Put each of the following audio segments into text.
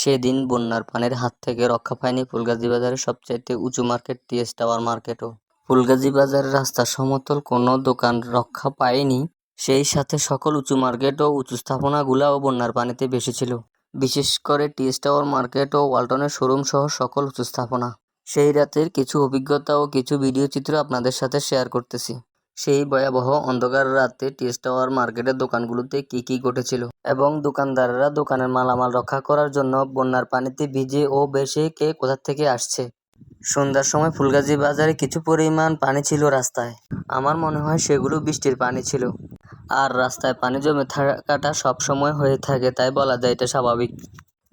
সেদিন বন্যার পানির হাত থেকে রক্ষা পায়নি ফুলগাজী বাজারের সবচাইতে উঁচু মার্কেট টিএস টাওয়ার মার্কেটও। ফুলগাজী বাজারের রাস্তা সমতল কোনো দোকান রক্ষা পায়নি, সেই সাথে সকল উঁচু মার্কেট ও উঁচু স্থাপনাগুলাও বন্যার পানিতে ভেসেছিল। বিশেষ করে টিএস টাওয়ার মার্কেট ও ওয়ালটনের শোরুম সহ সকল উঁচু স্থাপনা। সেই রাতের কিছু অভিজ্ঞতা ও কিছু ভিডিও চিত্র আপনাদের সাথে শেয়ার করতেছি। সেই ভয়াবহ অন্ধকার রাতে টিএস টাওয়ার মার্কেটের দোকানগুলোতে কি ঘটেছিল এবং দোকানদাররা দোকানের মালামাল রক্ষা করার জন্য বন্যার পানিতে ভিজে ও ভেসে কে কোথা থেকে আসছে। সন্ধ্যার সময় ফুলগাজী বাজারে কিছু পরিমাণ পানি ছিল রাস্তায়। আমার মনে হয় সেগুলো বৃষ্টির পানি ছিল। আর রাস্তায় পানি জমে থাকাটা সব সময় হয়ে থাকে, তাই বলা যায় এটা স্বাভাবিক।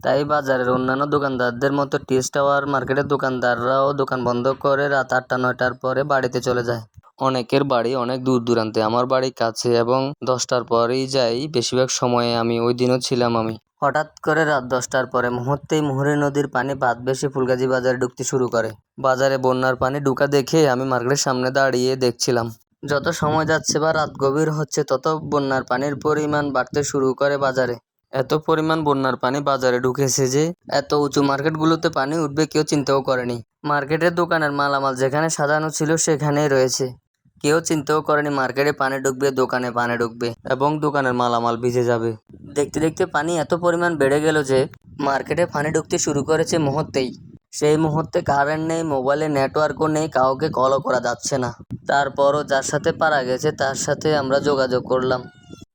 তাই বাজারের অন্যান্য দোকানদারদের মতো টিএস টাওয়ার মার্কেটের দোকানদাররাও দোকান বন্ধ করে রাত 8টা-9টার পরে বাড়িতে চলে যায়। অনেকের বাড়ি অনেক দূর দূরান্তে, আমার বাড়ি কাছে এবং 10টার পরেই যাই বেশিরভাগ সময়ে। ওই দিনও ছিলাম আমি। হঠাৎ করে রাত 10টার পরে মুহূর্তেই মুহুরী নদীর পানি বাঁধ ভেসে ফুলগাজী বাজারে ঢুকতে শুরু করে। বাজারে বন্যার পানি ঢুকা দেখে আমি মার্কেটের সামনে দাঁড়িয়ে দেখছিলাম। যত সময় যাচ্ছে বা রাত গভীর হচ্ছে তত বন্যার পানির পরিমাণ বাড়তে শুরু করে বাজারে। এত পরিমাণ বন্যার পানি বাজারে ঢুকেছে যে এত উঁচু মার্কেটগুলোতে পানি উঠবে কেউ চিন্তাও করেনি। মার্কেটের দোকানের মালামাল যেখানে সাজানো ছিল সেখানেই রয়েছে। কেউ চিন্তাও করেনি মার্কেটে পানি ঢুকবে, দোকানে পানি ঢুকবে এবং দোকানের মালামাল ভিজে যাবে। দেখতে দেখতে পানি এত পরিমাণ বেড়ে গেল যে মার্কেটে পানি ঢুকতে শুরু করেছে মুহূর্তেই। সেই মুহূর্তে কারেন্ট নেই, মোবাইলে নেটওয়ার্কও নেই, কাউকে কলও করা যাচ্ছে না। তারপরও যার সাথে পারা গেছে তার সাথে আমরা যোগাযোগ করলাম।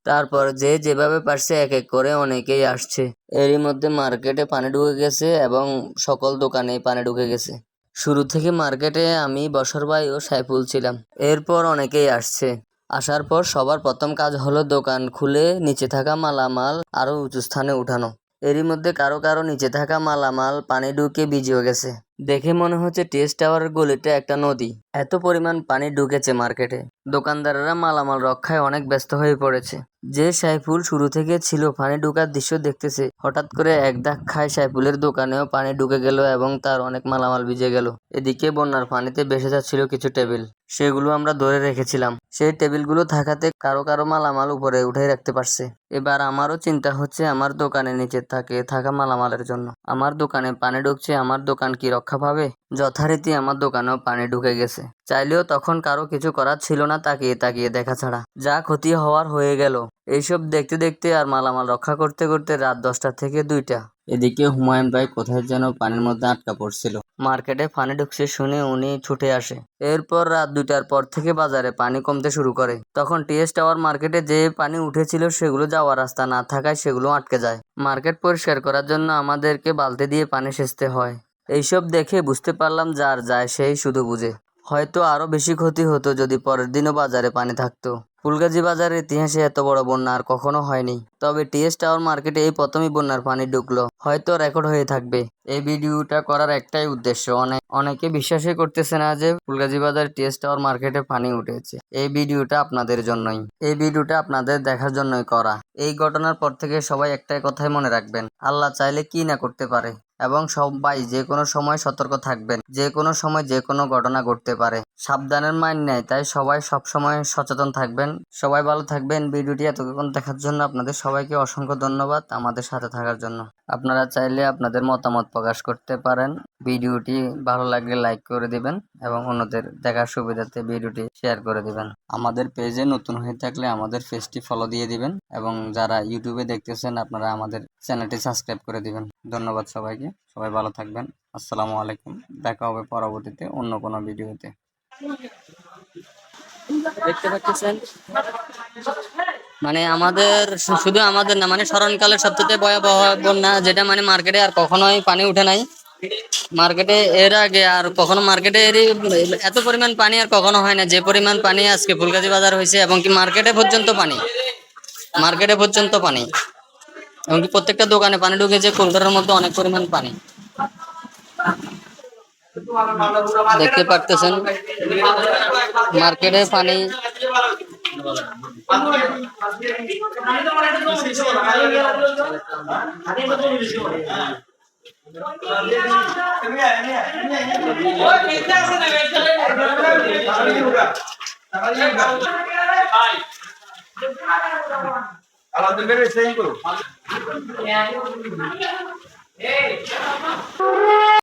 তারপর যে যেভাবে পারছে এক এক করে অনেকেই আসছে। এরই মধ্যে মার্কেটে পানি ঢুকে গেছে এবং সকল দোকানেই পানি ঢুকে গেছে। শুরু থেকে মার্কেটে আমি, বশর ভাই ও সাইফুল ছিলাম। এরপর অনেকেই আসছে। আসার পর সবার প্রথম কাজ হলো দোকান খুলে নিচে থাকা মালামাল আরও উঁচু স্থানে উঠানো। এরই মধ্যে কারো কারো নিচে থাকা মালামাল পানি ঢুকে ভিজেও গেছে। দেখে মনে হচ্ছে টিএস টাওয়ারের গলিটা একটা নদী, এত পরিমাণ পানি ঢুকেছে মার্কেটে। দোকানদাররা মালামাল রক্ষায় অনেক ব্যস্ত হয়ে পড়েছে। যে সাইফুল শুরু থেকে ছিল পানি ঢুকার দৃশ্য দেখতেছে, হঠাৎ করে এক ধাক্কায় সাইফুলের দোকানেও পানি ঢুকে গেল এবং তার অনেক মালামাল ভিজে গেল। এদিকে বন্যার পানিতে ভেসে যাচ্ছিল কিছু টেবিল, সেগুলো আমরা ধরে রেখেছিলাম। সেই টেবিলগুলো থাকাতে কারো কারো মালামাল উপরে উঠে রাখতে পারছে। এবার আমারও চিন্তা হচ্ছে আমার দোকানের নিচে থাকা মালামালের জন্য। আমার দোকানে পানি ঢুকছে, আমার দোকান কি রক্ষা পাবে? যথারীতি আমার দোকানেও পানি ঢুকে গেছে। চাইলেও তখন কারো কিছু করার ছিল না তাকিয়ে তাকিয়ে দেখা ছাড়া। যা ক্ষতি হওয়ার হয়ে গেল। এইসব দেখতে দেখতে আর মালামাল রক্ষা করতে করতে রাত 10টা থেকে 2টা। এদিকে হুমায়ুন ভাই কোথায় যেন পানির মধ্যে আটকা পড়ছিল। মার্কেটে পানি ঢুকছে শুনে উনি ছুটে আসে। এরপর রাত 2টার পর থেকে বাজারে পানি কমতে শুরু করে। তখন টিএস টাওয়ার মার্কেটে যে পানি উঠেছিল সেগুলো যাওয়ার রাস্তা না থাকায় সেগুলো আটকে যায়। মার্কেট পরিষ্কার করার জন্য আমাদেরকে বালতি দিয়ে পানি সেচতে হয়। এইসব দেখে বুঝতে পারলাম যার যায় সেই শুধু বুঝে। হয়তো আরো বেশি ক্ষতি হতো যদি পরের দিনও বাজারে পানি থাকতো। ফুলগাজী বাজারের ইতিহাসে এত বড় বন্যা আর কখনো হয়নি। তবে টিএস টাওয়ার মার্কেটে এই প্রথমই বন্যার পানি ঢুকলো, হয়তো রেকর্ড হয়ে থাকবে। এই ভিডিওটা করার একটাই উদ্দেশ্য, অনেকে বিশ্বাসই করতেছে না যে ফুলগাজী বাজার টিএস টাওয়ার মার্কেটে পানি উঠেছে। এই ভিডিওটা আপনাদের জন্যই, এই ভিডিওটা আপনাদের দেখার জন্যই করা। এই ঘটনার পর থেকে সবাই একটাই কথাই মনে রাখবেন, আল্লাহ চাইলে কি না করতে পারে। এবং সবাই যে কোনো সময় সতর্ক থাকবেন, যে কোনো সময় যে কোনো ঘটনা ঘটতে পারে। সাবধানের মাইন নেই, তাই সবাই সব সময় সচেতন থাকবেন। সবাই ভালো থাকবেন। ভিডিওটি এতক্ষণ দেখার জন্য আপনাদের সবাইকে অসংখ্য ধন্যবাদ আমাদের সাথে থাকার জন্য। আপনারা চাইলে আপনাদের মতামত প্রকাশ করতে পারেন। ভিডিওটি ভালো লাগলে লাইক করে দিবেন এবং অন্যদের দেখার সুবিধার্থে ভিডিওটি শেয়ার করে দিবেন। আমাদের পেজে নতুন হয়ে থাকলে আমাদের পেজটি ফলো দিয়ে দিবেন এবং যারা ইউটিউবে দেখতেছেন আপনারা আমাদের চ্যানেলটি সাবস্ক্রাইব করে দিবেন। ধন্যবাদ সবাইকে। সবাই ভালো থাকবেন। আসসালামু আলাইকুম। দেখা হবে পরবর্তীতে অন্য কোনো ভিডিওতে। দেখতে পাচ্ছেন আমাদের শুধু আমাদের না, স্মরণকালের সবচেয়ে ভয়াবহ বন্যা, যেটা মার্কেটে আর কখনোই পানি উঠে নাই। মার্কেটে এর আগে আর কখনো মার্কেটে এত পরিমাণ পানি আর কখনো হয় না যে পরিমাণ পানি আজকে ফুলগাজী বাজার হয়েছে। এবং কি মার্কেটে পর্যন্ত পানি এবং কি প্রত্যেকটা দোকানে পানি ঢুকেছে। কলকাতার মধ্যে অনেক পরিমাণ পানি দেখতে পারতেছেন। মার্কেটে পানি আলাদা করে সেম করো।